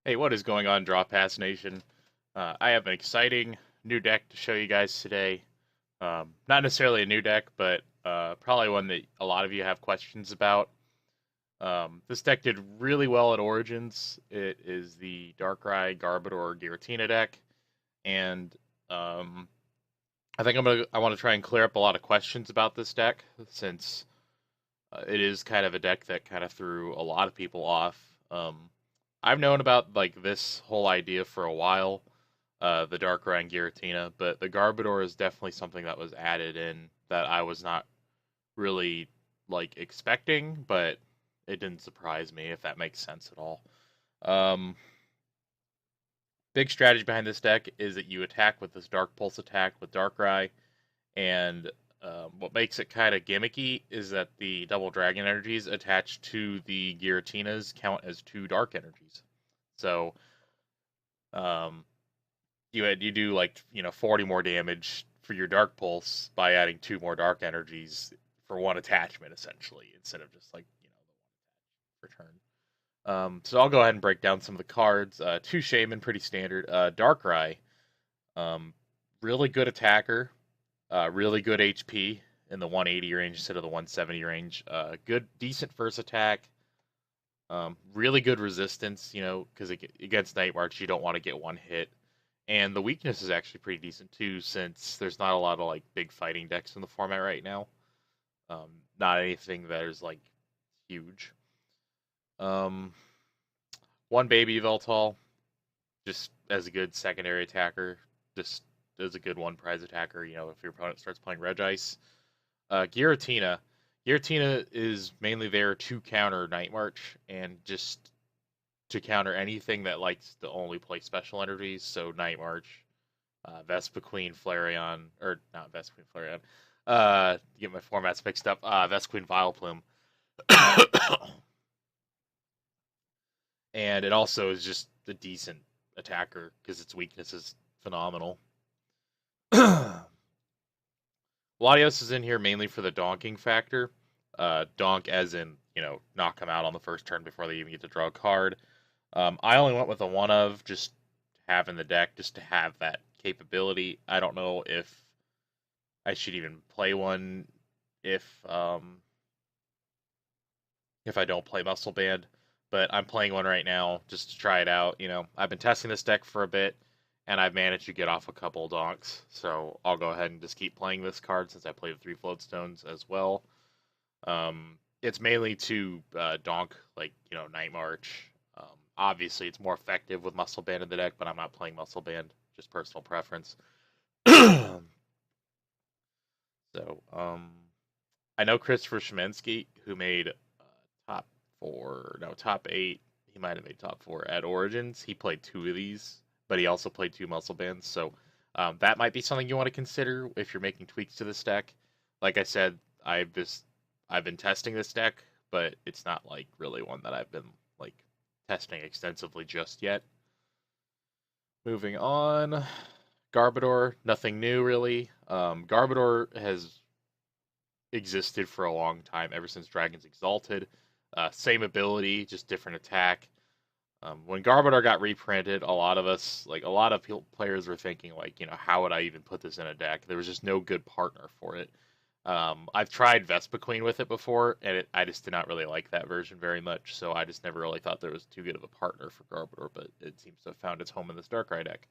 Hey, what is going on, Draw Pass Nation? I have an exciting new deck to show you guys today. Not necessarily a new deck, but probably one that a lot of you have questions about. This deck did really well at Origins. It is the Darkrai, Garbodor, Giratina deck, and um, I think I want to try and clear up a lot of questions about this deck since it is kind of a deck that kind of threw a lot of people off. I've known about like this whole idea for a while, the Darkrai and Giratina, but the Garbodor is definitely something that was added in that I was not really like expecting, but it didn't surprise me if that makes sense at all. Um, Big strategy behind this deck is that you attack with this Dark Pulse attack with Darkrai, and what makes it kind of gimmicky is that the double dragon energies attached to the Giratinas count as two dark energies. So um, you do like 40 more damage for your dark pulse by adding two more dark energies for one attachment essentially instead of just like the one return. So I'll go ahead and break down some of the cards. Two Shaman, pretty standard. Darkrai, um, really good attacker, really good HP in the 180 range instead of the 170 range. Good, decent first attack. Really good resistance, because against Night March you don't want to get one hit. And the weakness is actually pretty decent too, since there's not a lot of like big fighting decks in the format right now. Um, Not anything that is like huge. Um, One baby Veltal, just as a good secondary attacker, just as a good one prize attacker. If your opponent starts playing Regice. Giratina. Giratina is mainly there to counter Night March and just to counter anything that likes to only play special energies. So Night March, Vespiquen, Flareon, or not Vespiquen, Flareon. Get my formats mixed up. Vespiquen, Vileplume. And it also is just a decent attacker because its weakness is phenomenal. Latios is in here mainly for the donking factor. Donk as in, knock them out on the first turn before they even get to draw a card. I only went with a one of just having the deck just to have that capability. I don't know if I should even play one if if I don't play Muscle Band, but I'm playing one right now just to try it out. I've been testing this deck for a bit, and I've managed to get off a couple donks, so I'll go ahead and just keep playing this card since I play with 3 Floatstones as well. It's mainly to donk, like, Night March. Obviously, it's more effective with Muscle Band in the deck, but I'm not playing Muscle Band, just personal preference. So, I know Christopher Shemensky, who made top four, no, top eight. He might have made top four at Origins. He played two of these, but he also played two Muscle Bands. So that might be something you want to consider if you're making tweaks to this deck. Like I said, I've been testing this deck, but it's not like really one that I've been like testing extensively just yet. Moving on, Garbodor, nothing new really. Garbodor has existed for a long time, ever since Dragons Exalted. Same ability, just different attack. When Garbodor got reprinted, a lot of us, like a lot of players, were thinking, like, how would I even put this in a deck? There was just no good partner for it. I've tried Vespiquen with it before, and I just did not really like that version very much. So I just never really thought there was too good of a partner for Garbodor, but it seems to have found its home in this Darkrai deck.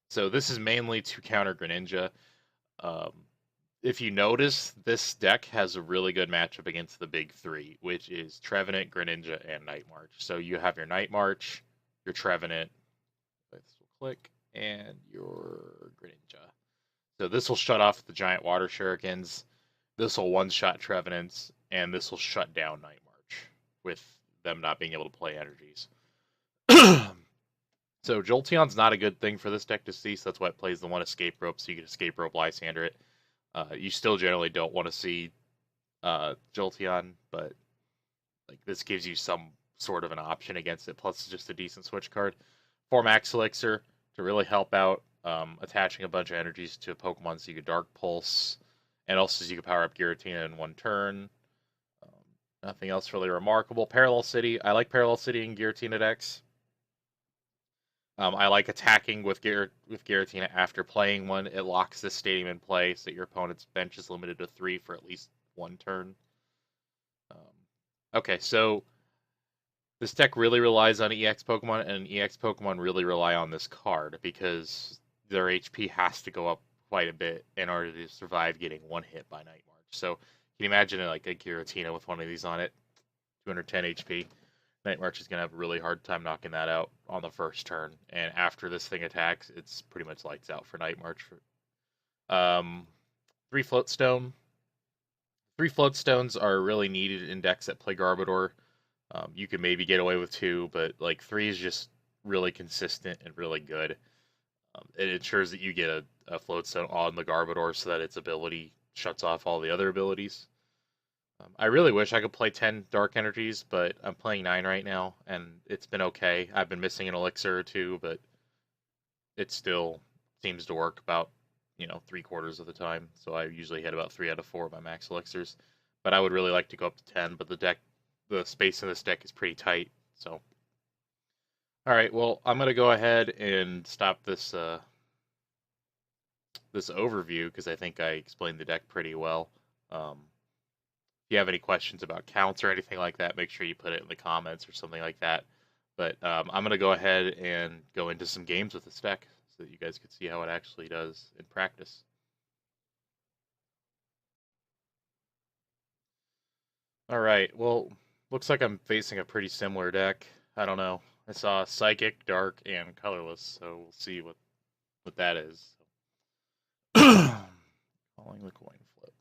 So this is mainly to counter Greninja. Um, if you notice, this deck has a really good matchup against the big three, which is Trevenant, Greninja, and Night March. So you have your Night March, your Trevenant, this will click, and your Greninja. So this will shut off the giant water shurikens. This will one-shot Trevenants, and this will shut down Night March with them not being able to play energies. So Jolteon's not a good thing for this deck to see, so that's why it plays the one escape rope, so you can escape rope Lysander it. You still generally don't want to see Jolteon, but like this gives you some sort of an option against it. Plus, it's just a decent switch card. 4 Max Elixir to really help out, attaching a bunch of energies to a Pokemon, so you can Dark Pulse, and also so you can power up Giratina in one turn. Nothing else really remarkable. Parallel City. I like Parallel City and Giratina decks. I like attacking with Giratina after playing one. It locks this stadium in play, so your opponent's bench is limited to 3 for at least one turn. Okay, so this deck really relies on EX Pokemon, and EX Pokemon really rely on this card because their HP has to go up quite a bit in order to survive getting one hit by Night March. So can you imagine like a Giratina with one of these on it, 210 HP? Night March is gonna have a really hard time knocking that out on the first turn, and after this thing attacks, it's pretty much lights out for Night March. Um, three Floatstone. Three Floatstones are really needed in decks that play Garbodor. You can maybe get away with 2, but like 3 is just really consistent and really good. It ensures that you get a Floatstone on the Garbodor so that its ability shuts off all the other abilities. I really wish I could play 10 Dark Energies, but I'm playing 9 right now, and it's been okay. I've been missing an elixir or 2, but it still seems to work about, 3/4 of the time. So I usually hit about 3 out of 4 of my max elixirs. But I would really like to go up to 10, but the space in this deck is pretty tight. So, all right, well, I'm gonna go ahead and stop this overview because I think I explained the deck pretty well. If you have any questions about counts or anything like that, make sure you put it in the comments or something like that. But I'm gonna go ahead and go into some games with this deck so that you guys can see how it actually does in practice. All right, well, looks like I'm facing a pretty similar deck. I don't know. I saw Psychic, Dark, and Colorless, so we'll see what that is. Calling the coin flip.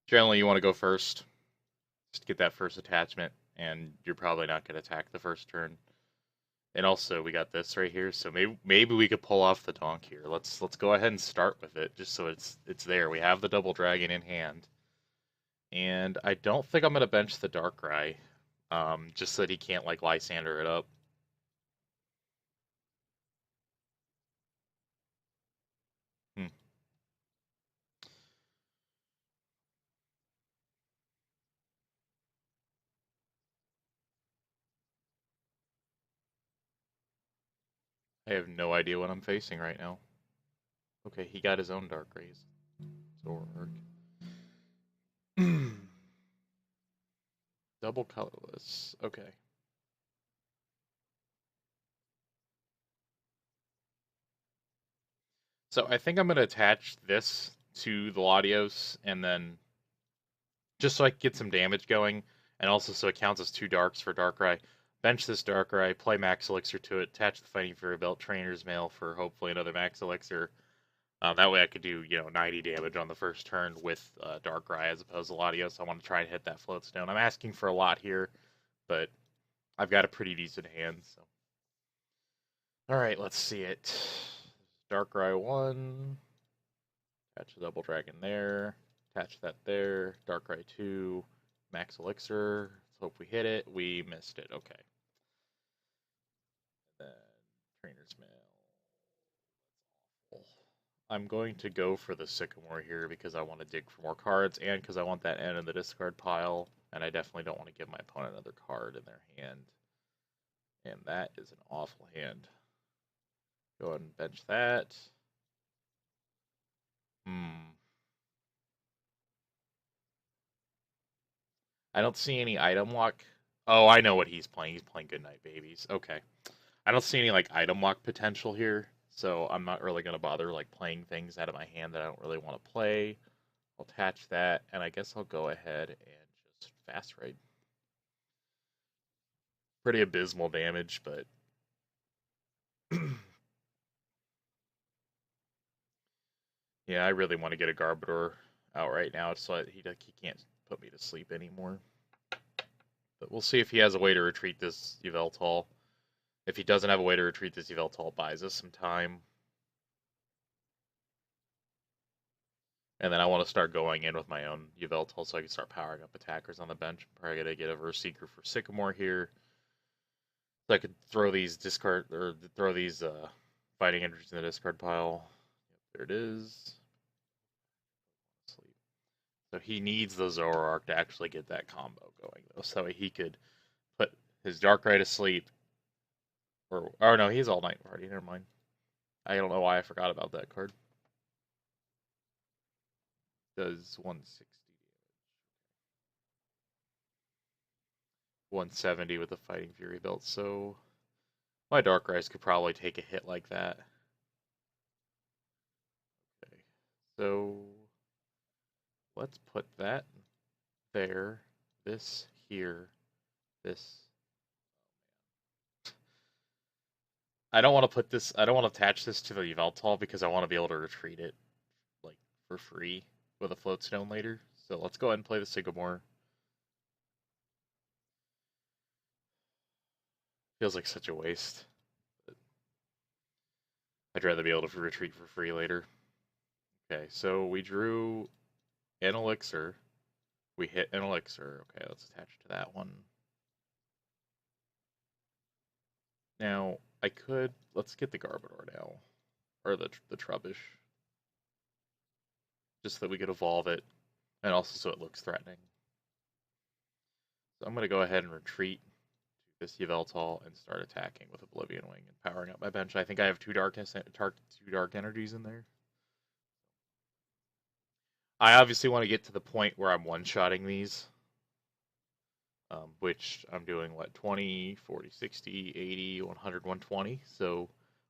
Generally, you want to go first, just to get that first attachment, and you're probably not going to attack the first turn. And also, we got this right here, so maybe we could pull off the donk here. Let's go ahead and start with it, just so it's there. We have the double dragon in hand, and I don't think I'm going to bench the Darkrai, just so that he can't like Lysander it up. Hmm. I have no idea what I'm facing right now. Okay, he got his own Darkrai. Zorg. Double colorless. Okay. So I think I'm going to attach this to the Latios, and then just so I can get some damage going, and also so it counts as 2 darks for Darkrai. Bench this Darkrai, play Max Elixir to it, attach the Fighting Fury Belt Trainer's Mail for hopefully another Max Elixir. That way I could do, 90 damage on the first turn with Darkrai as opposed to Latios. I want to try and hit that Floatstone. I'm asking for a lot here, but I've got a pretty decent hand, so. Alright, let's see it. Darkrai 1. Attach a Double Dragon there. Attach that there. Darkrai 2. Max Elixir. Let's hope we hit it. We missed it. Okay. Then Trainer's Mail. I'm going to go for the Sycamore here because I want to dig for more cards and because I want that N in the discard pile. And I definitely don't want to give my opponent another card in their hand. And that is an awful hand. Go ahead and bench that. I don't see any item lock. Oh, I know what he's playing. He's playing Goodnight Babies. Okay. I don't see any like item lock potential here, so I'm not really gonna bother like playing things out of my hand that I don't really want to play. I'll attach that, and I guess I'll go ahead and just fast raid. Pretty abysmal damage, but yeah, I really want to get a Garbodor out right now so that he can't put me to sleep anymore. But we'll see if he has a way to retreat this Yveltal. If he doesn't have a way to retreat this Yveltal, buys us some time. And then I want to start going in with my own Yveltal so I can start powering up attackers on the bench. I'm probably gonna get a Verse Seeker for Sycamore here. So I could throw these fighting energies in the discard pile. There it is. Sleep. So he needs the Zoroark to actually get that combo going, though, so he could put his Darkrai to sleep. Or, oh no, he's All Night Party. Never mind. I don't know why I forgot about that card. Does 160 170 with the Fighting Fury belt, so my Darkrai's could probably take a hit like that. Okay, so let's put that there, this here, this. I don't want to put this, I don't want to attach this to the Yveltal because I want to be able to retreat it, like, for free with a Float Stone later. So let's go ahead and play the Sycamore. Feels like such a waste. But I'd rather be able to retreat for free later. Okay, so we drew an Elixir. We hit an Elixir. Okay, let's attach to that one. Now, I could, let's get the Garbodor now. Or the Trubbish. Just so that we could evolve it. And also so it looks threatening. So I'm going to go ahead and retreat to this Yveltal and start attacking with Oblivion Wing and powering up my bench. I think I have two dark energies in there. I obviously want to get to the point where I'm one-shotting these. Which I'm doing, what, 20, 40, 60, 80, 100, 120. So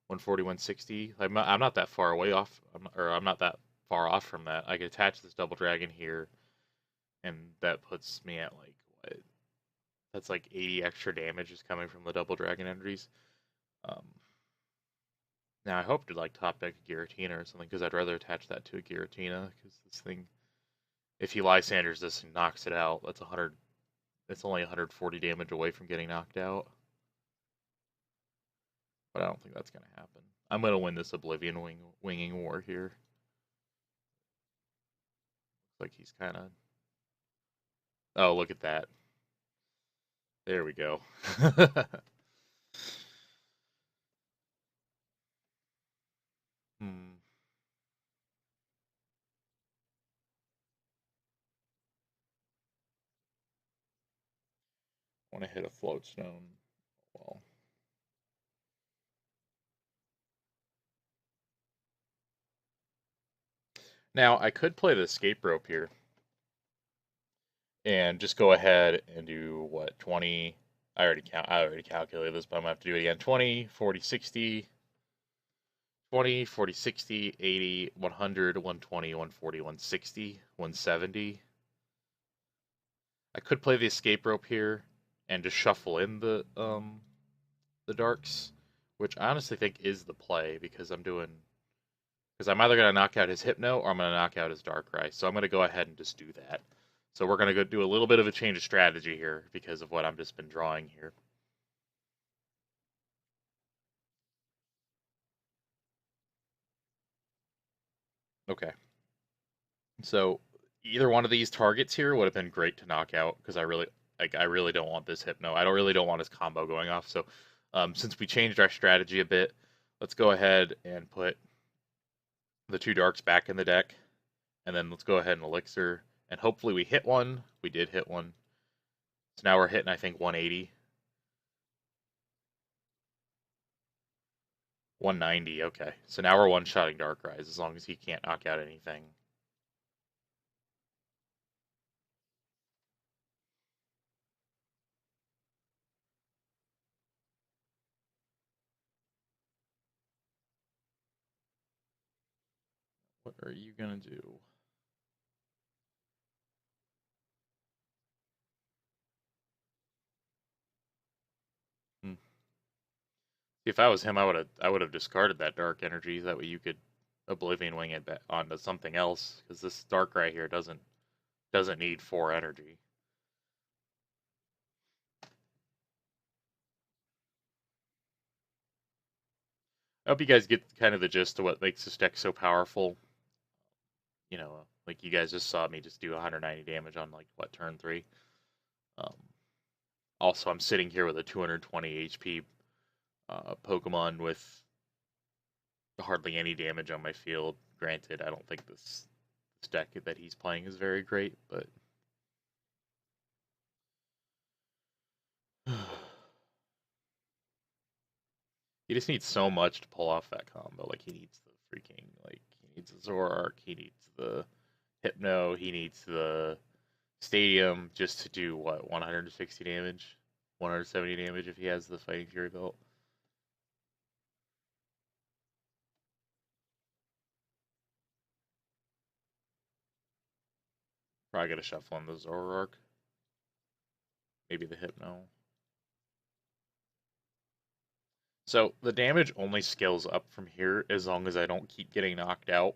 140, 160. I'm not that far away off, I'm not that far off from that. I could attach this Double Dragon here, and that puts me at, like, what? That's like 80 extra damage is coming from the Double Dragon energies. Now I hope to, like, top deck a Giratina or something, because I'd rather attach that to a Giratina, because this thing, if he Lysanders this and knocks it out, that's 100. It's only 140 damage away from getting knocked out. But I don't think that's going to happen. I'm going to win this Oblivion winging war here. Looks like he's kind of... Oh, look at that. There we go. Hmm. I want to hit a Float Stone. Well... Now, I could play the Escape Rope here. And just go ahead and do, what, 20... I already calculated this, but I'm going to have to do it again. 20, 40, 60... 20, 40, 60, 80, 100, 120, 140, 160, 170. I could play the Escape Rope here and just shuffle in the darks, which I honestly think is the play, because I'm either going to knock out his Hypno or I'm going to knock out his Darkrai. So I'm going to go ahead and just do that. So we're going to go do a little bit of a change of strategy here because of what I've just been drawing here. Okay. So either one of these targets here would have been great to knock out, because I really don't want this Hypno. I really don't want his combo going off. So since we changed our strategy a bit, let's go ahead and put the two darks back in the deck, and then let's go ahead and Elixir, and hopefully we hit one. We did hit one. So now we're hitting, I think, 180. 190, okay. So now we're one-shotting Darkrai as long as he can't knock out anything. What are you gonna do? If I was him, I would have discarded that dark energy. That way you could Oblivion Wing it back onto something else, because this Darkrai here doesn't need 4 energy. I hope you guys get kind of the gist of what makes this deck so powerful. You know, like you guys just saw me just do 190 damage on, like, what, turn 3. Also, I'm sitting here with a 220 HP Pokemon with hardly any damage on my field. Granted, I don't think this this deck that he's playing is very great, but he just needs so much to pull off that combo. Like he needs the freaking he needs the Zoroark, he needs the Hypno, he needs the Stadium just to do what 160 damage, 170 damage if he has the Fighting Fury belt. Probably gonna shuffle on the Zoroark, maybe the Hypno. So the damage only scales up from here as long as I don't keep getting knocked out.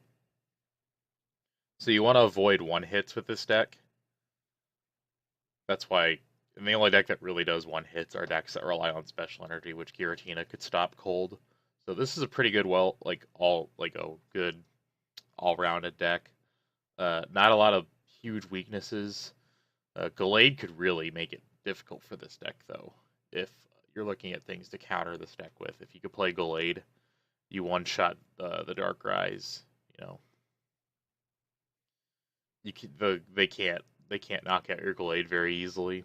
So you want to avoid one hits with this deck. That's why, and the only deck that really does one hits are decks that rely on special energy, which Giratina could stop cold. So this is a pretty good, a good all-rounded deck. Not a lot of huge weaknesses. Gallade could really make it difficult for this deck, though. If you're looking at things to counter this deck with, if you could play Gallade, you one-shot the Darkrai's. You know, they can't knock out your Gallade very easily.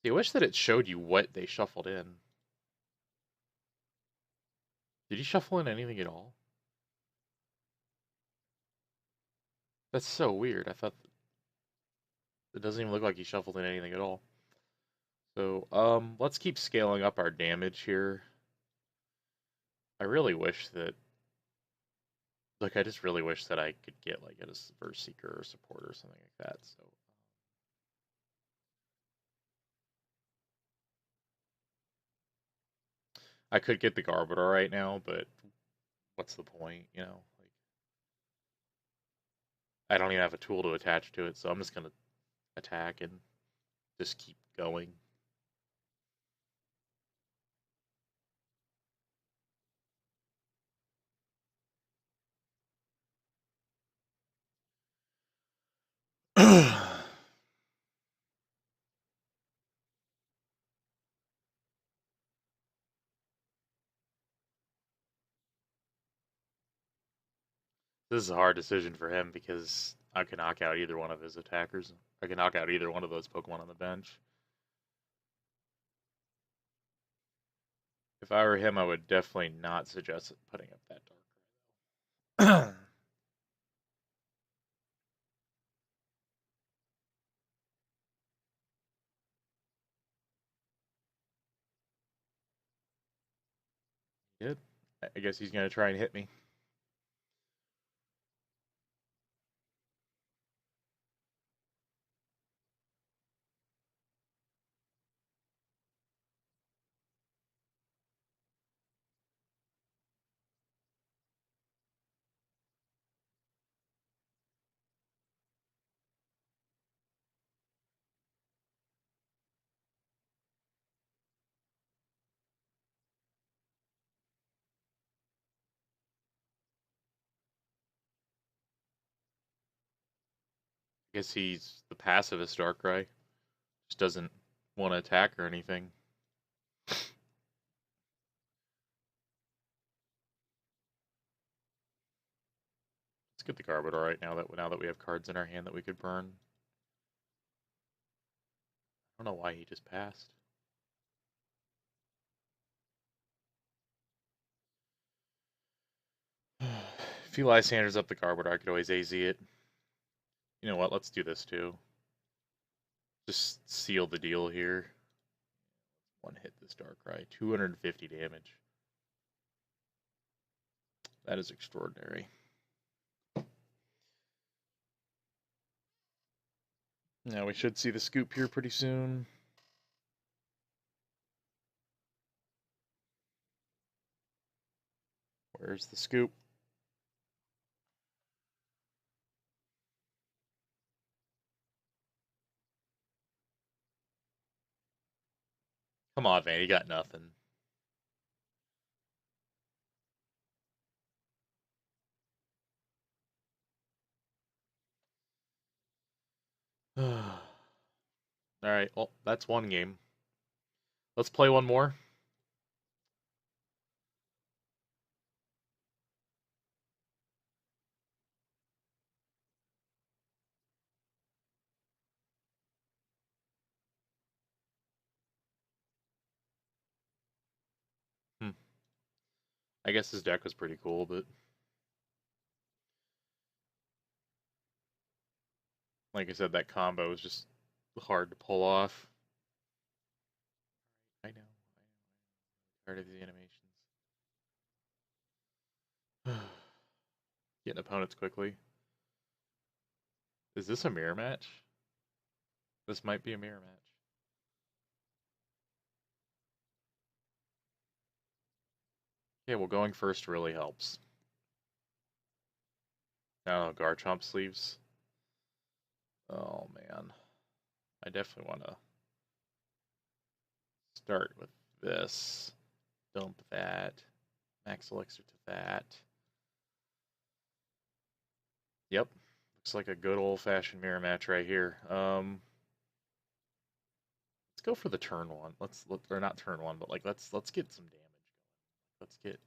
I wish that it showed you what they shuffled in. Did he shuffle in anything at all? That's so weird. I thought it doesn't even look like he shuffled in anything at all. So, let's keep scaling up our damage here. I really wish that, I just really wish that I could get like a Verse Seeker or support or something like that. So, I could get the Garbodor right now, but what's the point? I don't even have a tool to attach to it, so I'm just gonna attack and just keep going. This is a hard decision for him because I can knock out either one of his attackers. I can knock out either one of those Pokemon on the bench. If I were him, I would definitely not suggest putting up that Darkrai. Good. I guess he's going to try and hit me. I guess he's the pacifist Darkrai. Just doesn't want to attack or anything. Let's get the Garbodor right now that we have cards in our hand that we could burn. I don't know why he just passed. If he Lysanders up the Garbodor, I could always AZ it. You know what? Let's do this too. Just seal the deal here. One hit this Darkrai. 250 damage. That is extraordinary. Now we should see the scoop here pretty soon. Where's the scoop? Come on, man. You got nothing. All right. Well, that's one game. Let's play one more. I guess his deck was pretty cool, but like I said, that combo was just hard to pull off. I know. Tired of these animations. Getting opponents quickly. Is this a mirror match? This might be a mirror match. Yeah, well, going first really helps. No, Garchomp sleeves. Oh man, I definitely want to start with this. Dump that. Max Elixir to that. Yep, looks like a good old-fashioned mirror match right here. Let's go for the turn one. Or not turn one, but like let's get some damage going. Let's get.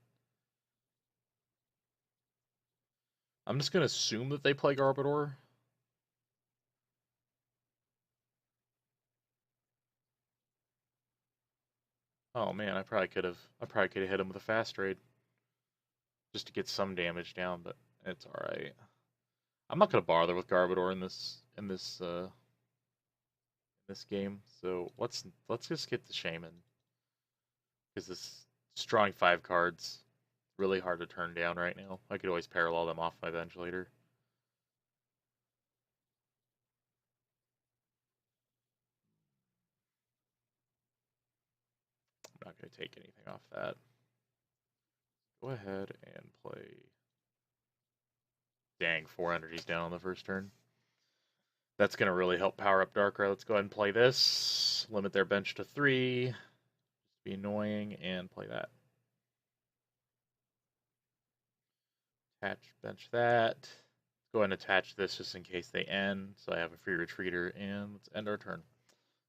I'm just gonna assume that they play Garbodor. Oh man, I probably could have hit him with a fast raid just to get some damage down, but it's all right. I'm not gonna bother with Garbodor in this game. So let's just get the Shaman because this it's drawing 5 cards really hard to turn down right now. I could always parallel them off my bench later. I'm not gonna take anything off that. Go ahead and play. Dang, 4 energies down on the first turn. That's going to really help power up Darkrai. Let's go ahead and play this. Limit their bench to 3. Just be annoying and play that. Attach bench that. Let's go ahead and attach this just in case they end. So I have a free retreater, and let's end our turn.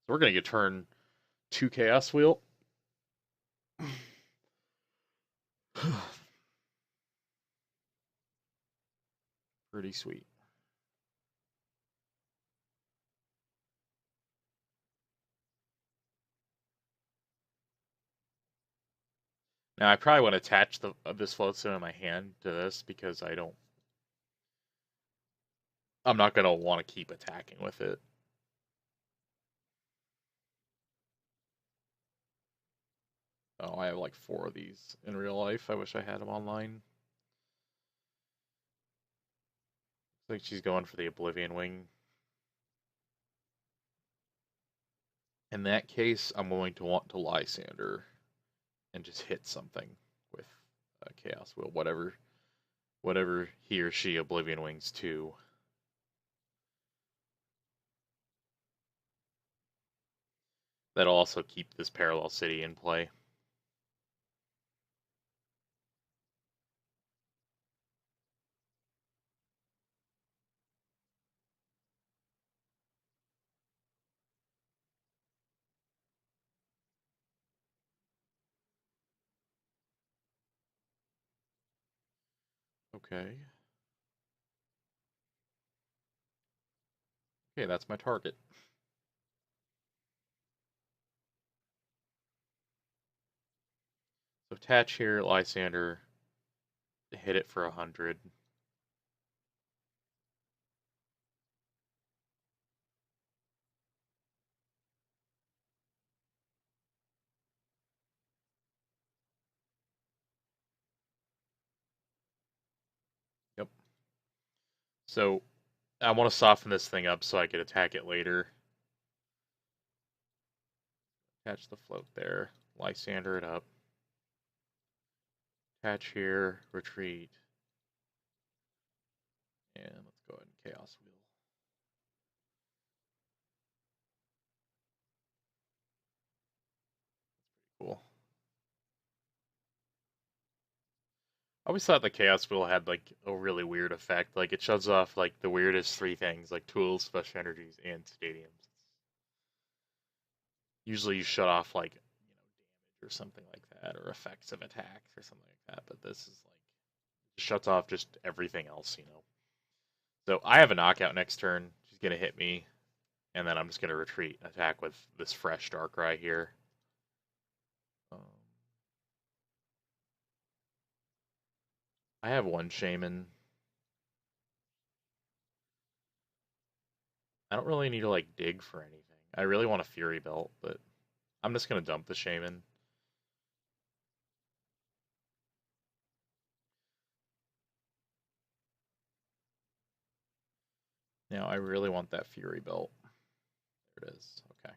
So we're going to get turn 2 Chaos Wheel. Pretty sweet. Now I probably want to attach this Floatstone in my hand to this because I'm not gonna want to keep attacking with it. Oh, I have like 4 of these in real life. I wish I had them online. Looks like she's going for the Oblivion Wing. In that case, I'm going to want to Lysander and just hit something with Chaos Wheel, whatever he or she Oblivion Wings to. That'll also keep this Parallel City in play. Okay. Okay, that's my target. So attach here, Lysander, hit it for 100. Yep. So I want to soften this thing up so I could attack it later. Attach the float there. Lysander it up. Attach here, retreat. And let's go ahead and Chaos Wheel. Cool. I always thought the Chaos Wheel had like a really weird effect. Like it shuts off like the weirdest 3 things, like tools, special energies, and stadiums. Usually you shut off like damage or something like that, or effects of attacks or something like that. But this is like it shuts off just everything else. So I have a knockout next turn. She's gonna hit me, and then I'm just gonna retreat, attack with this fresh Darkrai here. Um, I have one Shaman. I don't really need to like dig for anything. I really want a Fury Belt, but I'm just gonna dump the Shaman. Now I really want that Fury Belt. There it is. Okay.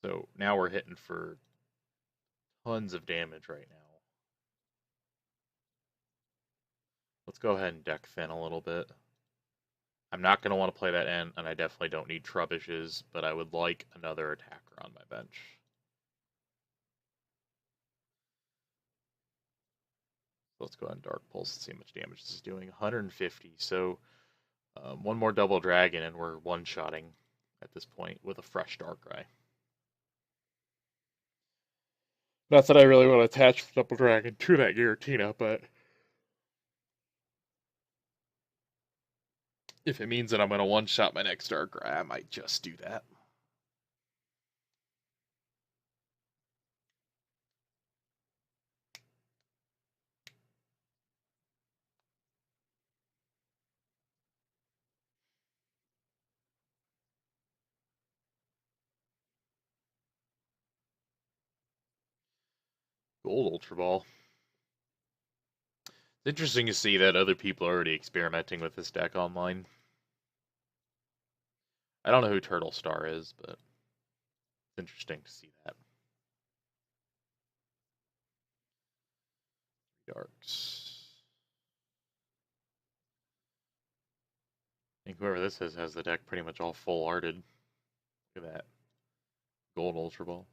So now we're hitting for tons of damage right now. Let's go ahead and deck thin a little bit. I'm not going to want to play that end, and I definitely don't need Trubbishes, but I would like another attacker on my bench. Let's go ahead and Dark Pulse and see how much damage this is doing. 150. So one more double dragon, and we're one-shotting at this point with a fresh Darkrai. Not that I really want to attach the double dragon to that Giratina, but if it means that I'm going to one-shot my next Darkrai, I might just do that. Gold Ultra Ball. It's interesting to see that other people are already experimenting with this deck online. I don't know who Turtle Star is, but it's interesting to see that. Darks. I think whoever this is has the deck pretty much all full arted. Look at that. Gold Ultra Ball.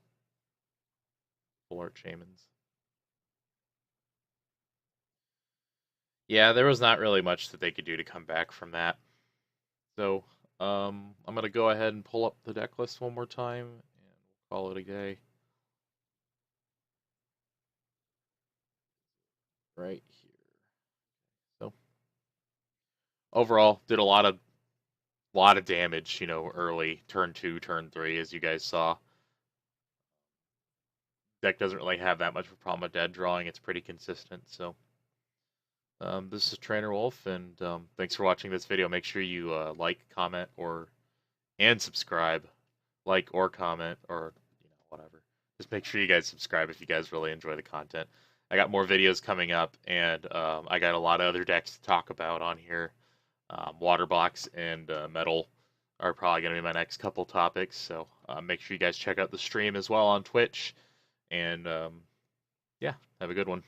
Full art Shamans. Yeah, there was not really much that they could do to come back from that. So, I'm going to go ahead and pull up the deck list one more time, and we'll call it a day. Right here. So, overall, did a lot of damage, early, turn 2, turn 3, as you guys saw. Deck doesn't really have that much of a problem with dead drawing. It's pretty consistent, so... this is Trainer Wolf, and thanks for watching this video. Make sure you like, comment, and subscribe. Like or comment, or whatever. Just make sure you guys subscribe if you guys really enjoy the content. I got more videos coming up, and I got a lot of other decks to talk about on here. Water Box and Metal are probably going to be my next couple topics, so make sure you guys check out the stream as well on Twitch. And yeah, have a good one.